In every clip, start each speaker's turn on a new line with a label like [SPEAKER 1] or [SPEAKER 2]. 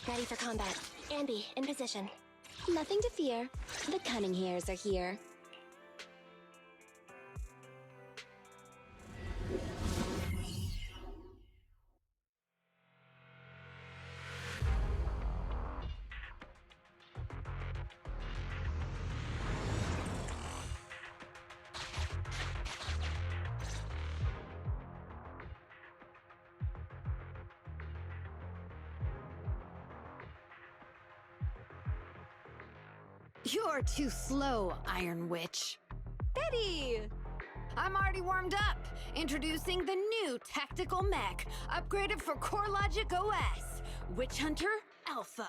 [SPEAKER 1] Ready for combat. Ambi, in position. Nothing to fear. The cunning hairs are here.
[SPEAKER 2] You're too slow, Iron Witch. Betty! I'm already warmed up. Introducing the new tactical mech, upgraded for Core Logic OS, Witch Hunter Alpha.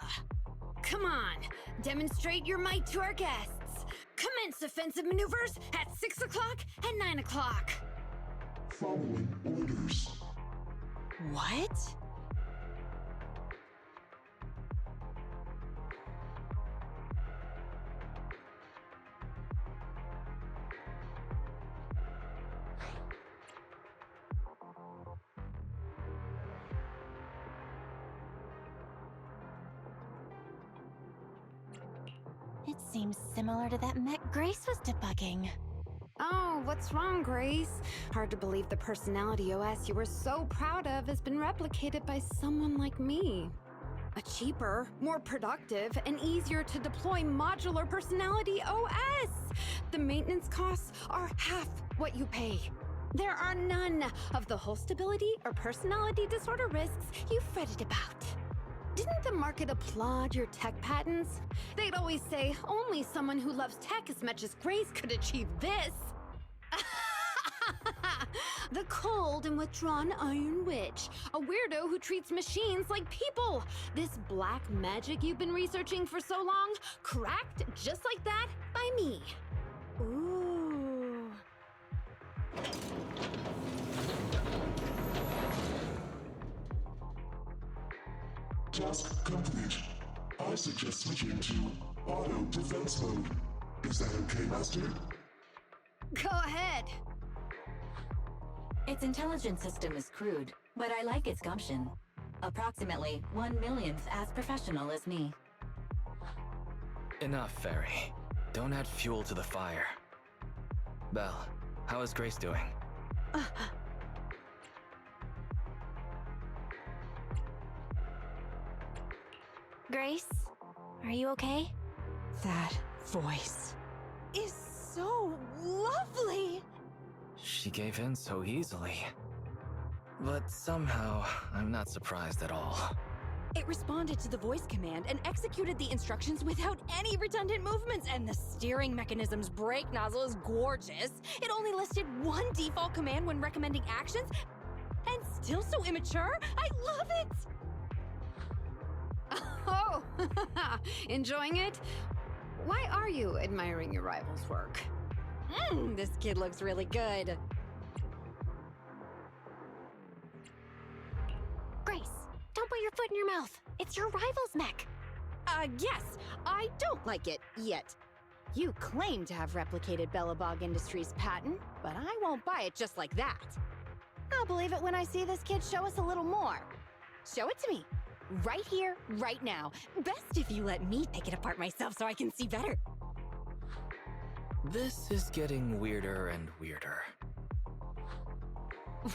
[SPEAKER 2] Come on, demonstrate your might to our guests. Commence offensive maneuvers at 6 o'clock and 9 o'clock.
[SPEAKER 3] Following orders.
[SPEAKER 2] What?
[SPEAKER 1] It seems similar to that mech Grace was debugging.
[SPEAKER 2] Oh, what's wrong, Grace? Hard to believe the personality OS you were so proud of has been replicated by someone like me. A cheaper, more productive, and easier to deploy modular personality OS! The maintenance costs are half what you pay. There are none of the whole stability or personality disorder risks you fretted about. Didn't the market applaud your tech patents? They'd always say only someone who loves tech as much as Grace could achieve this. The cold and withdrawn Iron Witch, a weirdo who treats machines like people. This black magic you've been researching for so long, cracked just like that by me. Ooh.
[SPEAKER 3] Task complete. I suggest switching to auto defense mode. Is that okay, Master?
[SPEAKER 2] Go ahead.
[SPEAKER 4] Its intelligence system is crude, but I like its gumption. Approximately 1/1,000th as professional as me.
[SPEAKER 5] Enough, Fairy. Don't add fuel to the fire. Belle, how is Grace doing?
[SPEAKER 1] Grace, are you okay?
[SPEAKER 2] That voice is so lovely.
[SPEAKER 5] She gave in so easily. But somehow, I'm not surprised at all.
[SPEAKER 6] It responded to the voice command and executed the instructions without any redundant movements, and the steering mechanism's brake nozzle is gorgeous. It only listed one default command when recommending actions, and still so immature. I love it!
[SPEAKER 2] Oh, enjoying it? Why are you admiring your rival's work?
[SPEAKER 6] This kid looks really good.
[SPEAKER 1] Grace, don't put your foot in your mouth. It's your rival's mech.
[SPEAKER 6] Yes, I don't like it yet. You claim to have replicated Bellabog Industries' patent, but I won't buy it just like that. I'll believe it when I see this kid show us a little more. Show it to me. Right here, right now. Best if you let me pick it apart myself so I can see better.
[SPEAKER 5] This is getting weirder and weirder.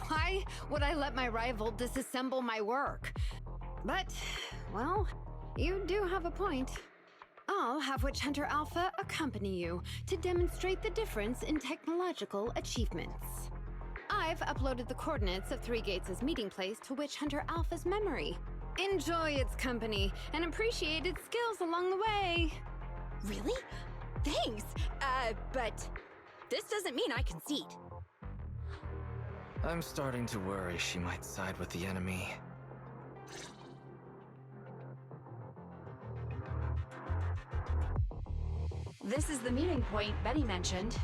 [SPEAKER 2] Why would I let my rival disassemble my work? But, well, you do have a point. I'll have Witch Hunter Alpha accompany you to demonstrate the difference in technological achievements. I've uploaded the coordinates of Three Gates' meeting place to Witch Hunter Alpha's memory. Enjoy its company and appreciate its skills along the way.
[SPEAKER 6] Really? Thanks. But this doesn't mean I concede.
[SPEAKER 5] I'm starting to worry she might side with the enemy.
[SPEAKER 7] This is the meeting point Betty mentioned.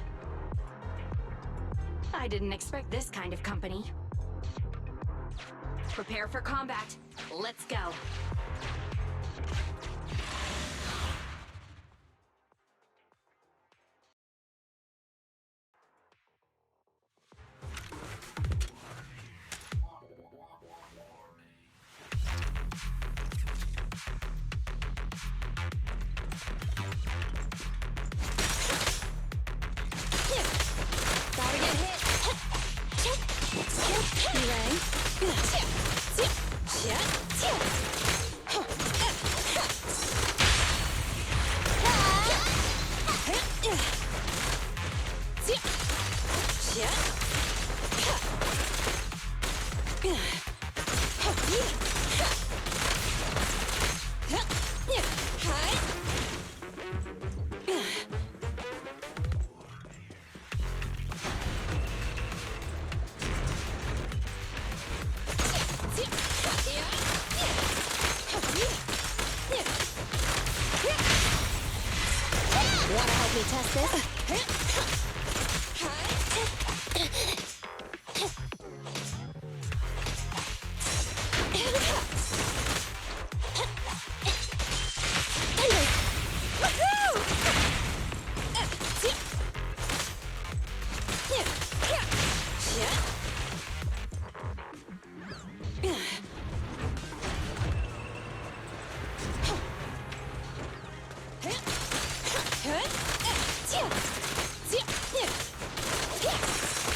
[SPEAKER 7] I didn't expect this kind of company. Prepare for combat. Let's go.
[SPEAKER 1] Wanna help me test this?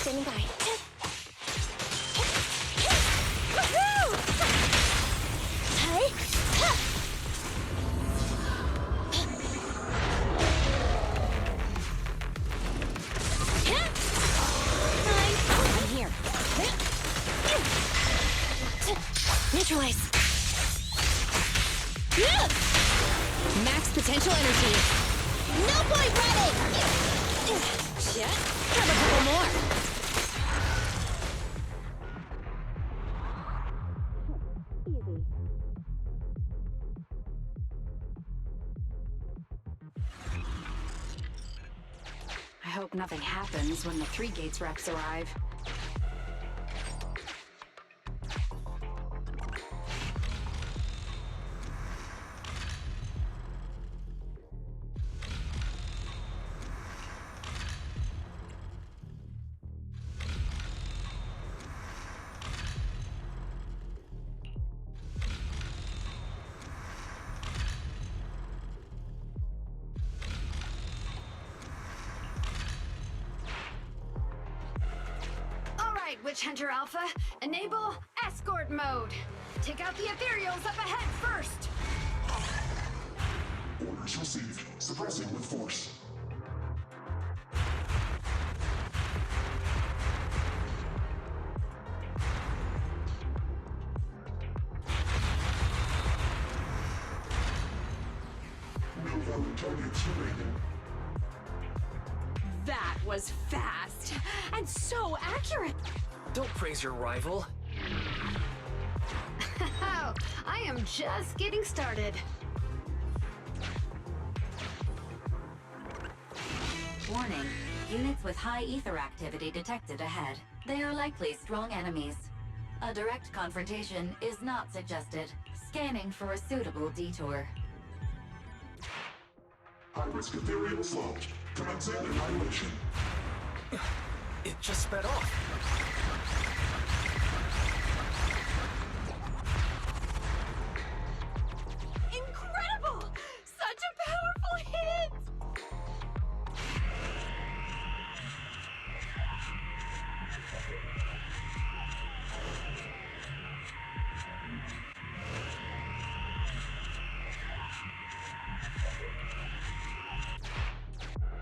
[SPEAKER 1] Standing by. I'm here. Neutralize. Max potential energy. No point running! Grab a couple more. Easy.
[SPEAKER 7] I hope nothing happens when the 3 Gates reps arrive.
[SPEAKER 2] Witch Hunter Alpha, enable escort mode. Take out the ethereals up ahead first.
[SPEAKER 3] Orders received. Suppressing with force. No valid targets remaining.
[SPEAKER 7] That was fast and so accurate.
[SPEAKER 5] Don't praise your rival.
[SPEAKER 2] I am just getting started.
[SPEAKER 4] Warning. Units with high ether activity detected ahead. They are likely strong enemies. A direct confrontation is not suggested. Scanning for a suitable detour.
[SPEAKER 3] High-risk ethereals locked. Commencing annihilation.
[SPEAKER 5] It just sped off.
[SPEAKER 7] Incredible! Such a powerful hit!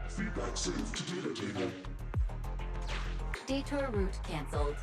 [SPEAKER 3] Feedback saved to data table.
[SPEAKER 4] Detour route cancelled.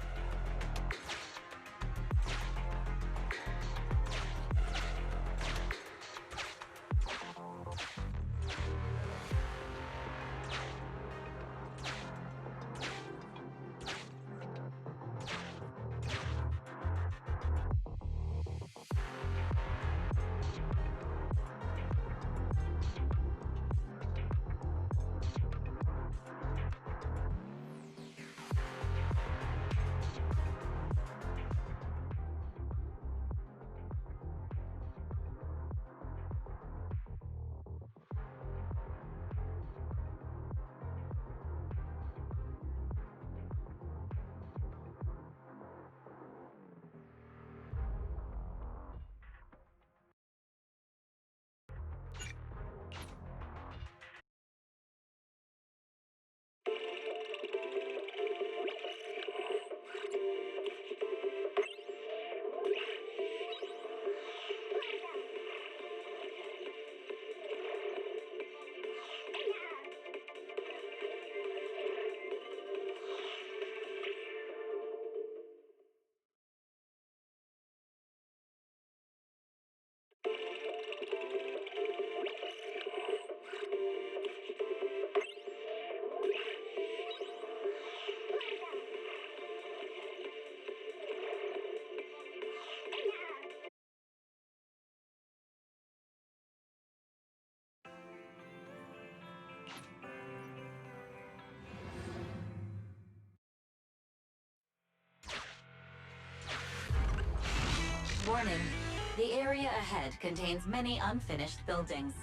[SPEAKER 4] The area ahead contains many unfinished buildings.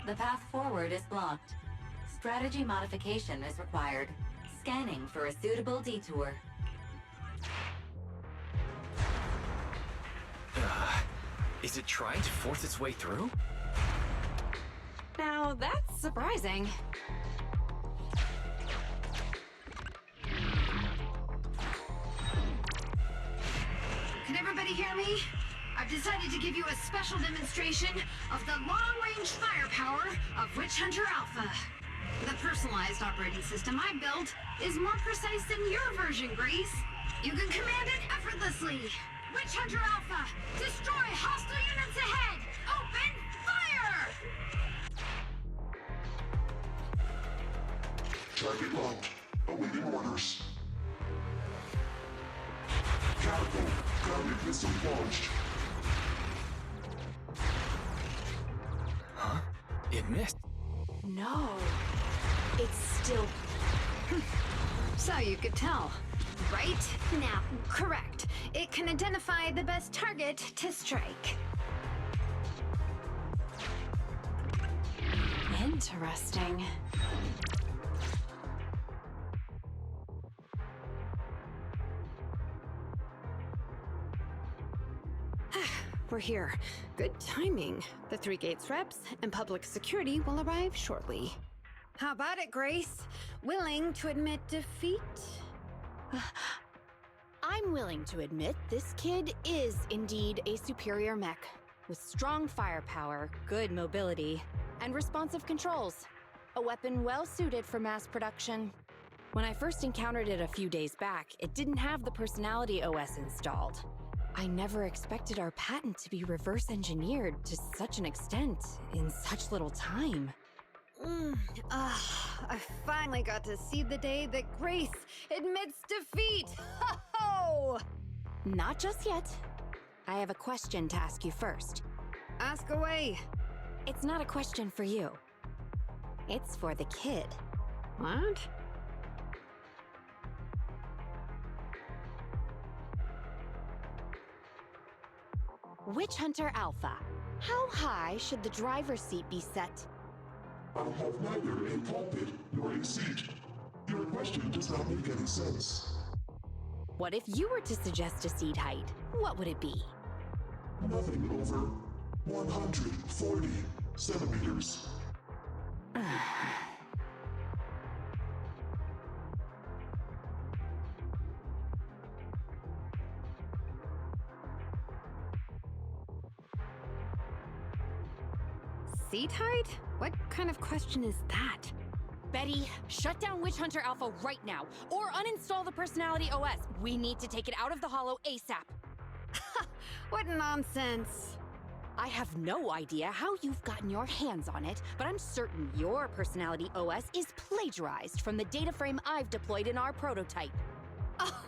[SPEAKER 4] The path forward is blocked. Strategy modification is required. Scanning for a suitable detour.
[SPEAKER 5] Is it trying to force its way through?
[SPEAKER 7] Now, that's surprising.
[SPEAKER 8] Can everybody hear me? I've decided to give you a special demonstration of the long-range firepower of Witch Hunter Alpha. The personalized operating system I built is more precise than your version, Grace. You can command it effortlessly. Witch Hunter Alpha, destroy hostile units ahead! Open fire!
[SPEAKER 3] Target locked. Awaiting orders. Catapult. Grounded missile launched.
[SPEAKER 5] Huh? It missed.
[SPEAKER 7] No. It's still...
[SPEAKER 2] So you could tell, right? Now, correct. It can identify the best target to strike.
[SPEAKER 7] Interesting.
[SPEAKER 2] We're here. Good timing. The Three Gates reps and public security will arrive shortly. How about it, Grace? Willing to admit defeat?
[SPEAKER 6] I'm willing to admit this kid is indeed a superior mech, with strong firepower, good mobility, and responsive controls. A weapon well suited for mass production. When I first encountered it a few days back, it didn't have the personality OS installed. I never expected our patent to be reverse engineered to such an extent in such little time.
[SPEAKER 2] I finally got to see the day that Grace admits defeat! Ho-ho!
[SPEAKER 6] Not just yet. I have a question to ask you first.
[SPEAKER 2] Ask away.
[SPEAKER 6] It's not a question for you. It's for the kid.
[SPEAKER 2] What?
[SPEAKER 6] Witch Hunter Alpha. How high should the driver's seat be set?
[SPEAKER 3] I have neither a pulpit nor a seat. Your question does not make any sense.
[SPEAKER 6] What if you were to suggest a seat height? What would it be?
[SPEAKER 3] Nothing over 140 centimeters.
[SPEAKER 2] Seat height? What kind of question is that?
[SPEAKER 6] Betty, shut down Witch Hunter Alpha right now, or uninstall the Personality OS. We need to take it out of the holo ASAP.
[SPEAKER 2] What nonsense.
[SPEAKER 6] I have no idea how you've gotten your hands on it, but I'm certain your Personality OS is plagiarized from the data frame I've deployed in our prototype.
[SPEAKER 2] Oh.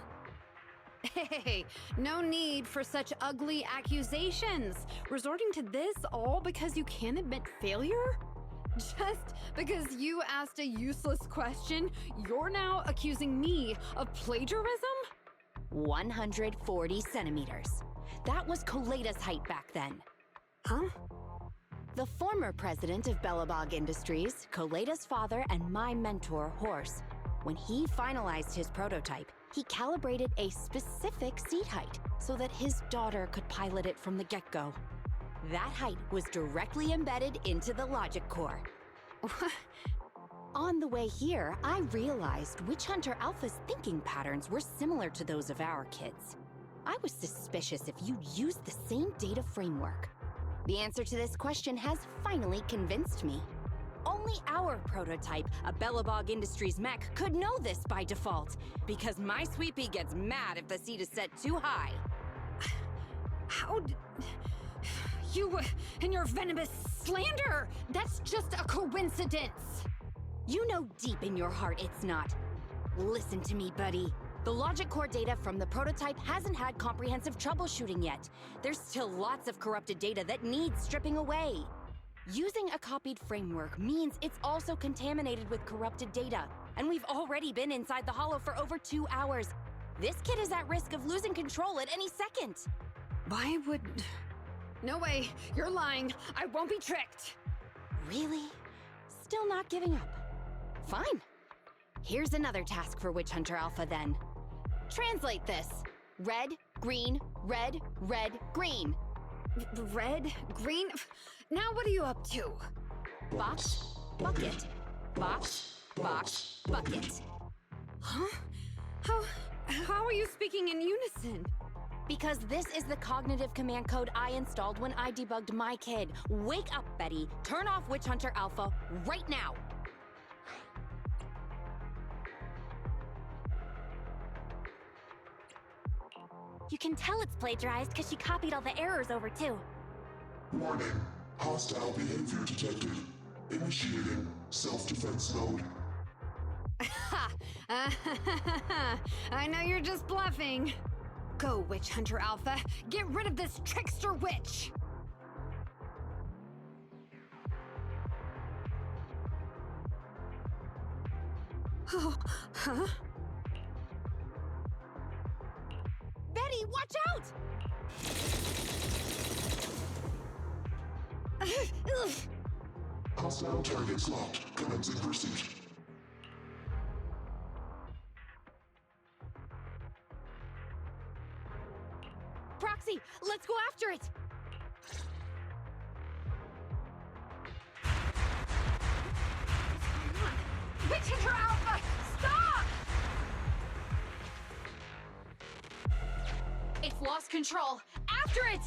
[SPEAKER 2] Hey, no need for such ugly accusations. Resorting to this all because you can't admit failure? Just because you asked a useless question, you're now accusing me of plagiarism?
[SPEAKER 6] 140 centimeters. That was Koleda's height back then.
[SPEAKER 2] Huh?
[SPEAKER 6] The former president of Belobog Industries, Koleda's father and my mentor, Horse, when he finalized his prototype, he calibrated a specific seat height so that his daughter could pilot it from the get-go. That height was directly embedded into the logic core. On the way here, I realized Witch Hunter Alpha's thinking patterns were similar to those of our kids. I was suspicious if you used the same data framework. The answer to this question has finally convinced me. Only our prototype, a Belobog Industries mech, could know this by default, because my sweepy gets mad if the seat is set too high.
[SPEAKER 2] How did... You and your venomous slander! That's just a coincidence!
[SPEAKER 6] You know deep in your heart it's not. Listen to me, buddy. The logic core data from the prototype hasn't had comprehensive troubleshooting yet. There's still lots of corrupted data that needs stripping away. Using a copied framework means it's also contaminated with corrupted data, and we've already been inside the holo for over 2 hours. This kid is at risk of losing control at any second.
[SPEAKER 2] Why would... No way. You're lying. I won't be tricked.
[SPEAKER 6] Really? Still not giving up? Fine. Here's another task for Witch Hunter Alpha then. Translate this. Red, green, red, red, green.
[SPEAKER 2] Red? Green? Now what are you up to?
[SPEAKER 6] Box, bucket. Box, box, bucket.
[SPEAKER 2] Huh? How are you speaking in unison?
[SPEAKER 6] Because this is the cognitive command code I installed when I debugged my kid. Wake up, Betty. Turn off Witch Hunter Alpha right now.
[SPEAKER 1] You can tell it's plagiarized because she copied all the errors over too.
[SPEAKER 3] Warning. Hostile behavior detected. Initiating self-defense mode.
[SPEAKER 2] Ha! I know you're just bluffing. Go, Witch Hunter Alpha. Get rid of this trickster witch! Oh, huh?
[SPEAKER 6] Betty, watch out!
[SPEAKER 3] Hostile targets locked. Commencing pursuit.
[SPEAKER 6] Proxy, let's go after it!
[SPEAKER 2] Witch Hunter Alpha, stop!
[SPEAKER 7] It's lost control. After it!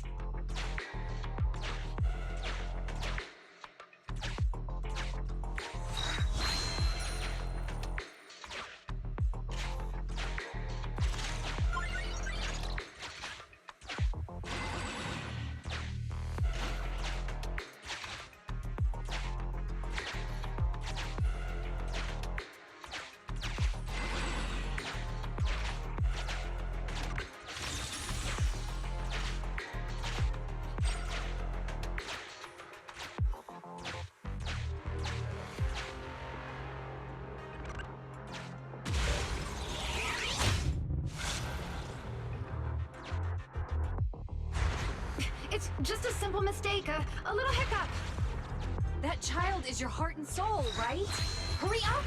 [SPEAKER 2] It's just a simple mistake, a little hiccup.
[SPEAKER 7] That child is your heart and soul, right? Hurry up!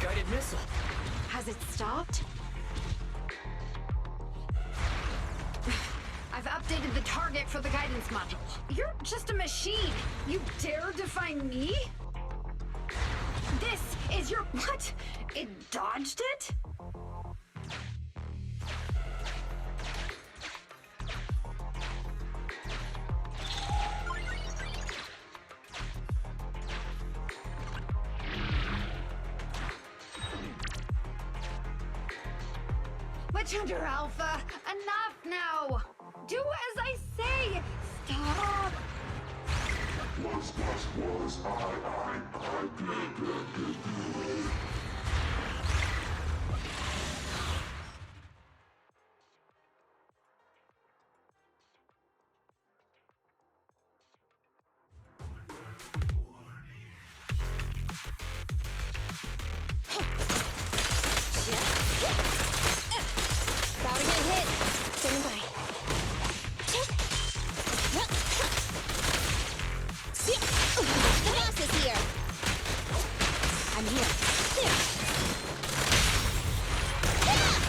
[SPEAKER 5] Guided missile.
[SPEAKER 2] Has it stopped? I've updated the target for the guidance module. You're just a machine. You dare defy me? This is your... What? It dodged it? Witch Hunter Alpha, enough now! Do as I say! Stop!
[SPEAKER 3] Was, I, good.
[SPEAKER 1] About to get hit. Stand by. The boss is here. I'm here.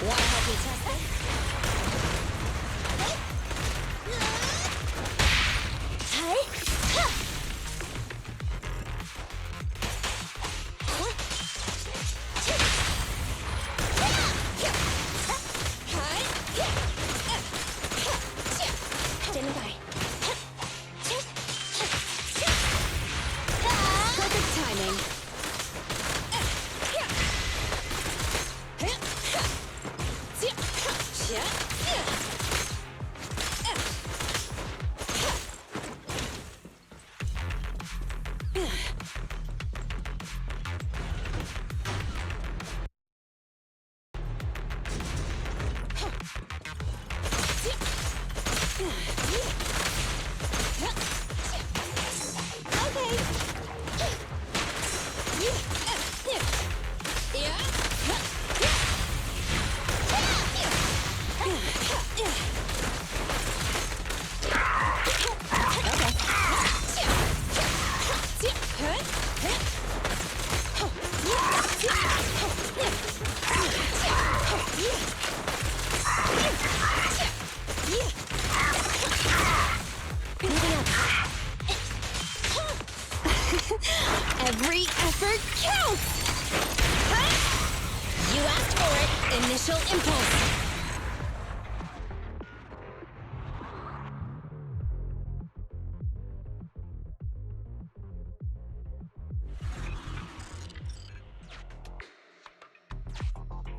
[SPEAKER 1] Wanna help me test it?
[SPEAKER 6] Every effort counts! Huh? You asked for it. Initial impulse.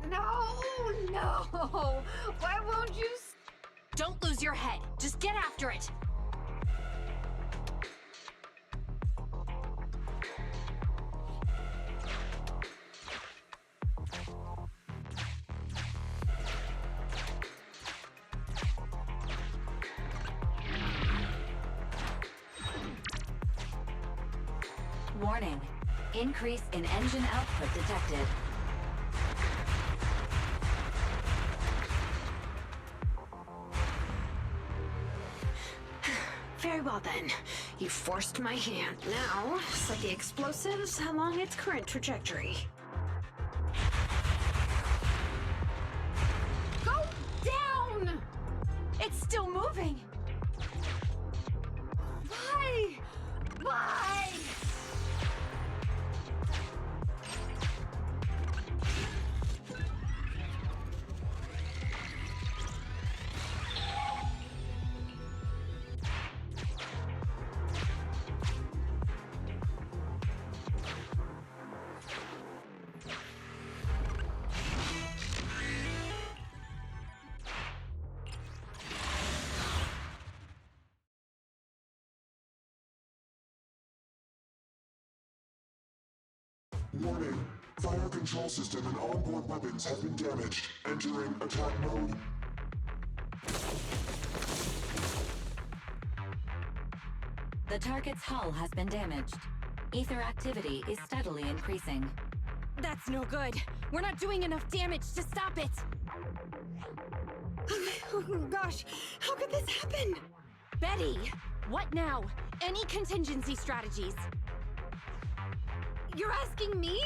[SPEAKER 2] No! Why won't you Don't lose your head. Just get after it.
[SPEAKER 4] Warning. Increase in engine output detected.
[SPEAKER 2] Very well then. You forced my hand. Now, set the explosives along its current trajectory. Go down! It's still moving. Why? Why?
[SPEAKER 3] Warning. Fire control system and onboard weapons have been damaged. Entering attack mode.
[SPEAKER 4] The target's hull has been damaged. Ether activity is steadily increasing.
[SPEAKER 6] That's no good. We're not doing enough damage to stop it.
[SPEAKER 2] Oh gosh, how could this happen?
[SPEAKER 6] Betty, what now? Any contingency strategies?
[SPEAKER 2] You're asking me?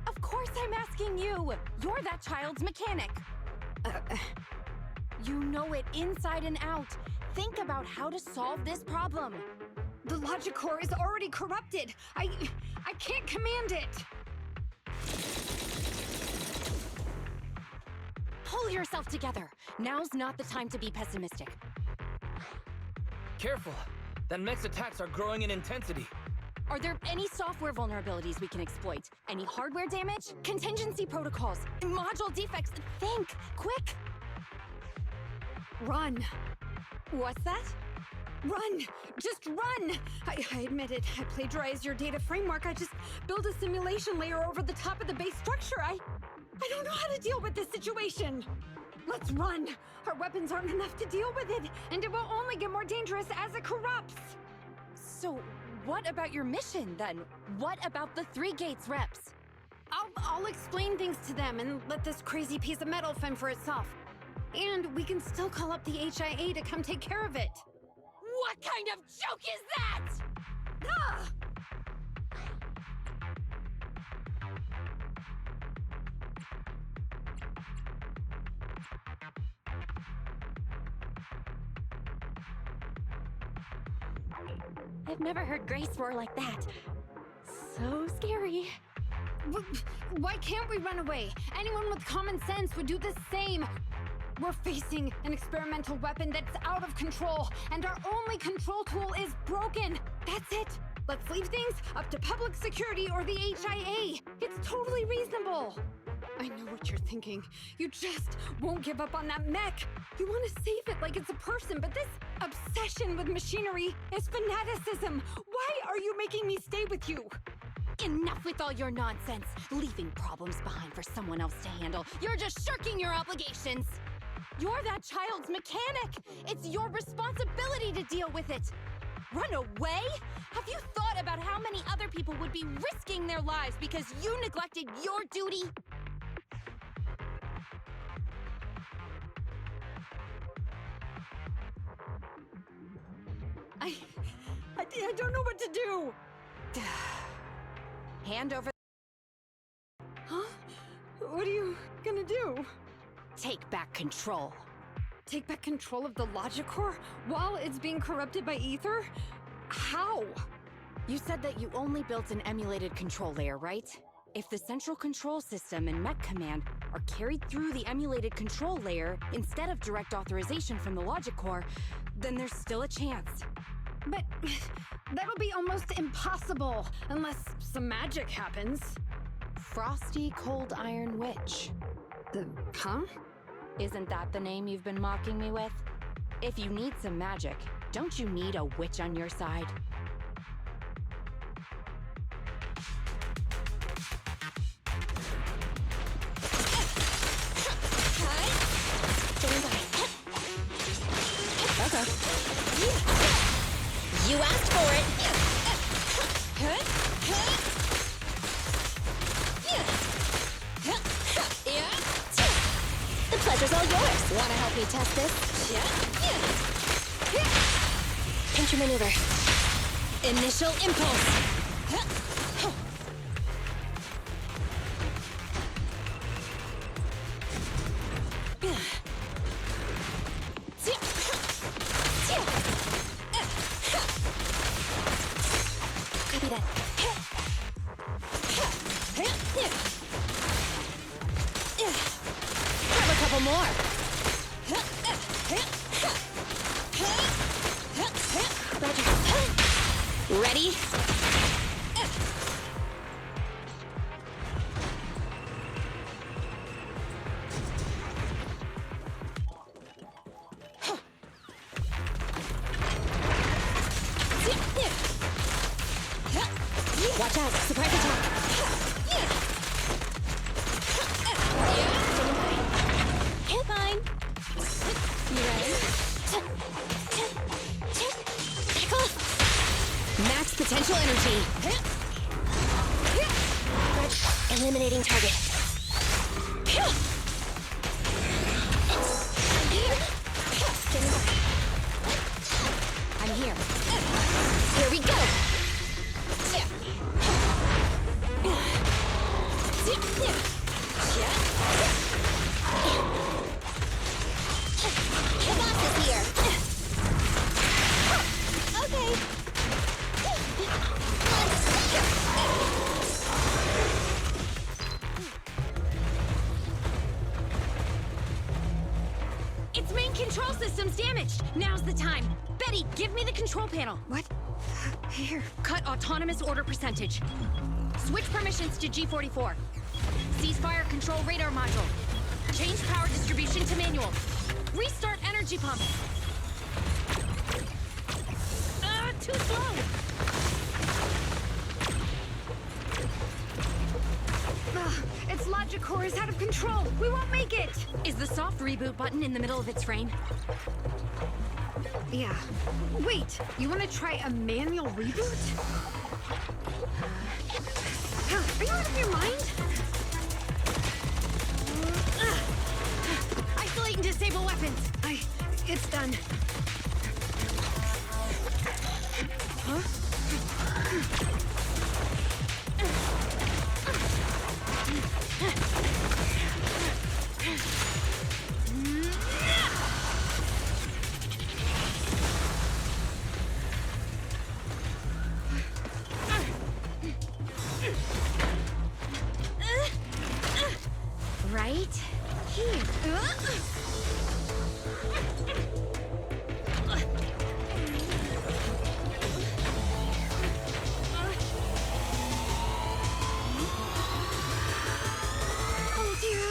[SPEAKER 6] Of course I'm asking you. You're that child's mechanic. You know it inside and out. Think about how to solve this problem.
[SPEAKER 2] The logic core is already corrupted. I can't command it.
[SPEAKER 6] Pull yourself together. Now's not the time to be pessimistic.
[SPEAKER 5] Careful! That mech's attacks are growing in intensity.
[SPEAKER 6] Are there any software vulnerabilities we can exploit? Any hardware damage? Contingency protocols? Module defects? Think! Quick!
[SPEAKER 2] Run.
[SPEAKER 6] What's that?
[SPEAKER 2] Run! Just run! I admit it. I plagiarized your data framework. I just built a simulation layer over the top of the base structure. I don't know how to deal with this situation. Let's run. Our weapons aren't enough to deal with it, and it will only get more dangerous as it corrupts.
[SPEAKER 6] So, what about your mission, then? What about the 3 Gates reps?
[SPEAKER 2] I'll explain things to them and let this crazy piece of metal fend for itself. And we can still call up the HIA to come take care of it.
[SPEAKER 6] What kind of joke is that?
[SPEAKER 2] Ah!
[SPEAKER 6] I've never heard Grace roar like that. So scary.
[SPEAKER 2] Why can't we run away? Anyone with common sense would do the same. We're facing an experimental weapon that's out of control, and our only control tool is broken. That's it. Let's leave things up to public security or the HIA. It's totally reasonable. I know what you're thinking. You just won't give up on that mech. You want to save it like it's a person, but this obsession with machinery is fanaticism. Why are you making me stay with you?
[SPEAKER 6] Enough with all your nonsense. Leaving problems behind for someone else to handle. You're just shirking your obligations. You're that child's mechanic. It's your responsibility to deal with it. Run away? Have you thought about how many other people would be risking their lives because you neglected your duty?
[SPEAKER 2] I don't know what to do.
[SPEAKER 6] Hand over.
[SPEAKER 2] Huh? What are you gonna do?
[SPEAKER 6] Take back control.
[SPEAKER 2] Take back control of the logic core while it's being corrupted by ether? How?
[SPEAKER 6] You said that you only built an emulated control layer, right? If the central control system and mech command are carried through the emulated control layer instead of direct authorization from the logic core, then there's still a chance.
[SPEAKER 2] But that'll be almost impossible unless some magic happens.
[SPEAKER 6] Frosty Cold Iron Witch.
[SPEAKER 2] Huh?
[SPEAKER 6] Isn't that the name you've been mocking me with? If you need some magic, don't you need a witch on your side?
[SPEAKER 1] Okay. You asked for it. The pleasure's all yours. Want to help me test this? Pincher maneuver. Initial impulse. Copy that. Grab a couple more. Roger. Ready? Watch out, surprise attack. Hit line. You ready? Kick off. Max potential energy. Eliminating target. I'm here. Here we go. The boss is here. Okay.
[SPEAKER 6] Its main control system's damaged. Now's the time. Betty, give me the control panel.
[SPEAKER 2] What? Here.
[SPEAKER 6] Cut autonomous order percentage. Switch permissions to G44. Ceasefire control radar module. Change power distribution to manual. Restart energy pump. Too slow.
[SPEAKER 2] Its logic core is out of control. We won't make it.
[SPEAKER 6] Is the soft reboot button in the middle of its frame?
[SPEAKER 2] Yeah. Wait, you want to try a manual reboot? Are you out of your mind? Isolate and disable weapons. It's done. Huh?
[SPEAKER 6] Right here.
[SPEAKER 2] Oh dear.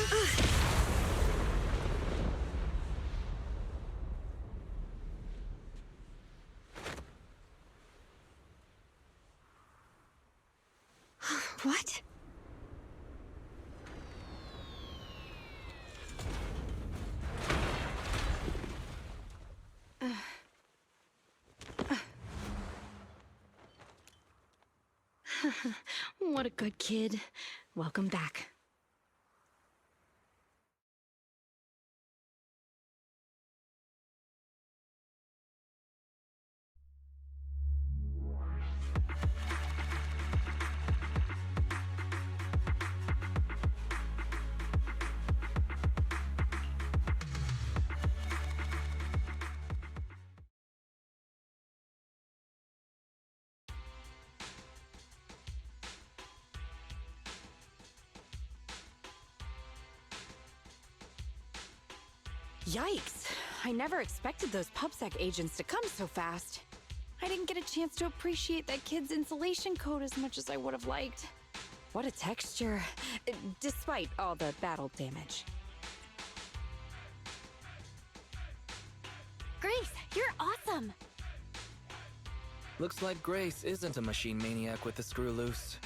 [SPEAKER 2] What?
[SPEAKER 6] What a good kid. Welcome back.
[SPEAKER 2] Yikes! I never expected those PubSec agents to come so fast. I didn't get a chance to appreciate that kid's insulation coat as much as I would have liked. What a texture, despite all the battle damage.
[SPEAKER 1] Grace, you're awesome!
[SPEAKER 5] Looks like Grace isn't a machine maniac with the screw loose.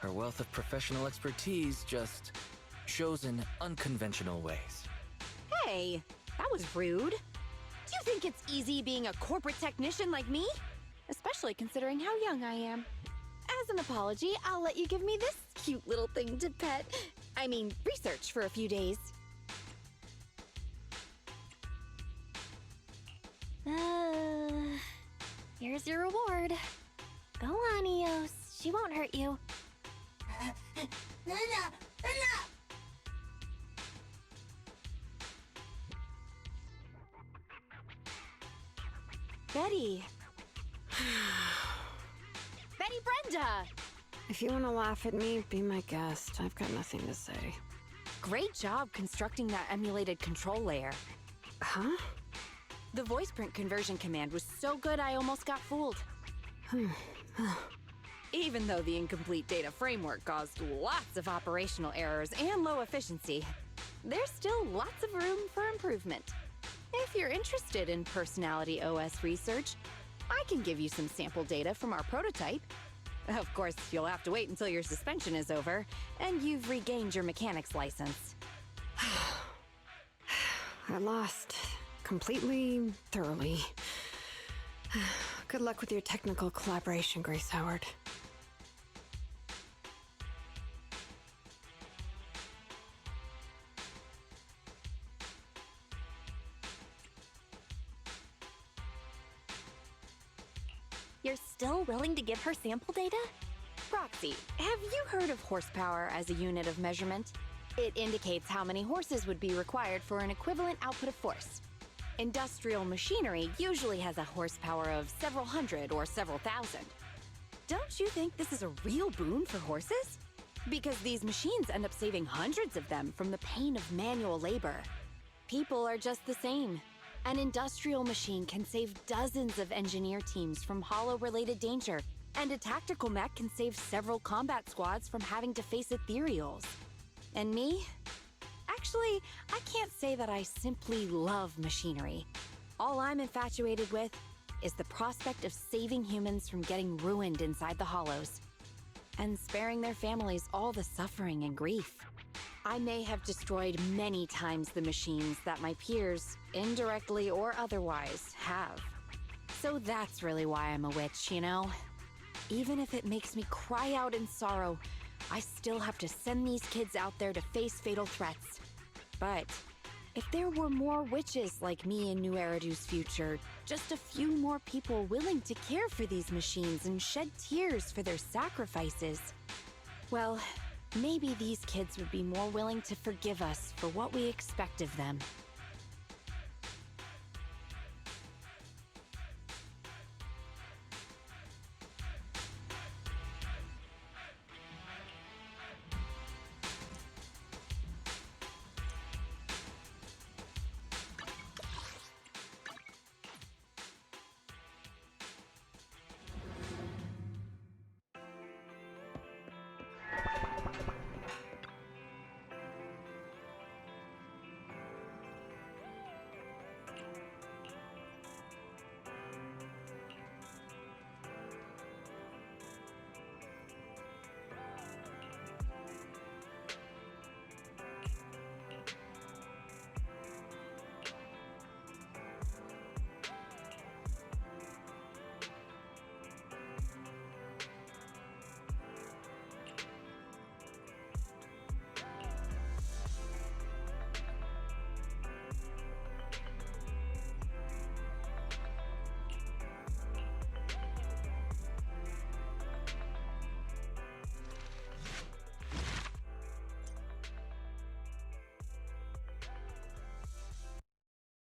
[SPEAKER 5] Her wealth of professional expertise just shows in unconventional ways.
[SPEAKER 6] Hey, that was rude. Do you think it's easy being a corporate technician like me?
[SPEAKER 2] Especially considering how young I am.
[SPEAKER 6] As an apology, I'll let you give me this cute little thing to pet. I mean, research for a few days.
[SPEAKER 1] Here's your reward. Go on, Eos. She won't hurt you.
[SPEAKER 6] Betty. Betty Brenda!
[SPEAKER 2] If you want to laugh at me, be my guest. I've got nothing to say.
[SPEAKER 6] Great job constructing that emulated control layer.
[SPEAKER 2] Huh?
[SPEAKER 6] The voice print conversion command was so good I almost got fooled. Even though the incomplete data framework caused lots of operational errors and low efficiency, there's still lots of room for improvement. If you're interested in Personality OS research, I can give you some sample data from our prototype. Of course, you'll have to wait until your suspension is over and you've regained your mechanics license.
[SPEAKER 2] I lost. Completely, thoroughly. Good luck with your technical collaboration, Grace Howard.
[SPEAKER 1] You're still willing to give her sample data?
[SPEAKER 6] Roxy, have you heard of horsepower as a unit of measurement? It indicates how many horses would be required for an equivalent output of force. Industrial machinery usually has a horsepower of several hundred or several thousand. Don't you think this is a real boon for horses? Because these machines end up saving hundreds of them from the pain of manual labor. People are just the same. An industrial machine can save dozens of engineer teams from hollow-related danger, and a tactical mech can save several combat squads from having to face ethereals. And me? Actually, I can't say that I simply love machinery. All I'm infatuated with is the prospect of saving humans from getting ruined inside the hollows, and sparing their families all the suffering and grief. I may have destroyed many times the machines that my peers, indirectly or otherwise, have. So that's really why I'm a witch, you know? Even if it makes me cry out in sorrow, I still have to send these kids out there to face fatal threats. But if there were more witches like me in New Eridu's future, just a few more people willing to care for these machines and shed tears for their sacrifices, well, maybe these kids would be more willing to forgive us for what we expect of them.